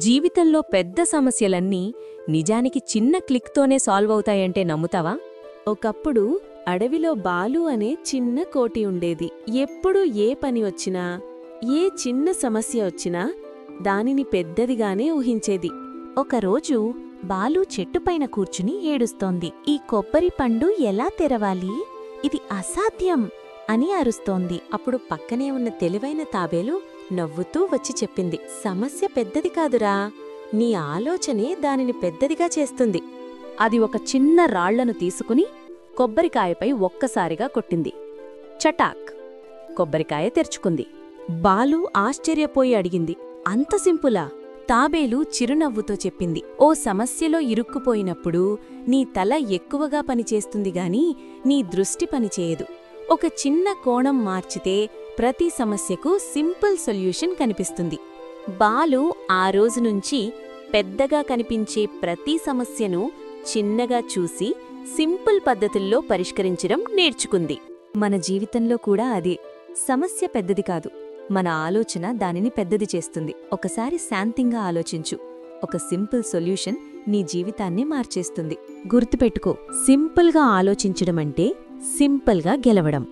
జీవితంలో పెద్ద సమస్యలన్నీ నిజానికి చిన్న క్లిక్తోనే సాల్వ్ అవుతాయంటే నమ్ముతావా? ఒకప్పుడు అడవిలో బాలు అనే చిన్న కోటి ఉండేది. ఎప్పుడు ఏ పని వచ్చినా, ఏ చిన్న సమస్య వచ్చినా దానిని పెద్దదిగానే ఊహించేది. ఒకరోజు బాలు చెట్టుపైన కూర్చుని ఏడుస్తోంది. ఈ కొబ్బరి పండు ఎలా తెరవాలి? ఇది అసాధ్యం అని అరుస్తోంది. అప్పుడు పక్కనే ఉన్న తెలివైన తాబేలు నవ్వుతూ వచ్చి చెప్పింది, సమస్య పెద్దది కాదురా, నీ ఆలోచనే దానిని పెద్దదిగా చేస్తుంది. అది ఒక చిన్న రాళ్లను తీసుకుని కొబ్బరికాయపై ఒక్కసారిగా కొట్టింది. చటాక్! కొబ్బరికాయ తెరుచుకుంది. బాలు ఆశ్చర్యపోయి అడిగింది, అంత సింపులా? తాబేలు చిరునవ్వుతో చెప్పింది, ఓ సమస్యలో ఇరుక్కుపోయినప్పుడు నీ తల ఎక్కువగా పనిచేస్తుందిగాని నీ దృష్టి పనిచేయదు. ఒక చిన్న కోణం మార్చితే ప్రతి సమస్యకు సింపుల్ సొల్యూషన్ కనిపిస్తుంది. బాలు ఆ రోజునుంచి పెద్దగా కనిపించే ప్రతి సమస్యను చిన్నగా చూసి సింపుల్ పద్ధతుల్లో పరిష్కరించడం నేర్చుకుంది. మన జీవితంలో కూడా అదే. సమస్య పెద్దది కాదు, మన ఆలోచన దానిని పెద్దది చేస్తుంది. ఒకసారి శాంతంగా ఆలోచించు. ఒక సింపుల్ సొల్యూషన్ నీ జీవితాన్ని మార్చేస్తుంది. గుర్తుపెట్టుకో, సింపుల్గా ఆలోచించడమంటే సింపుల్గా గెలవడం.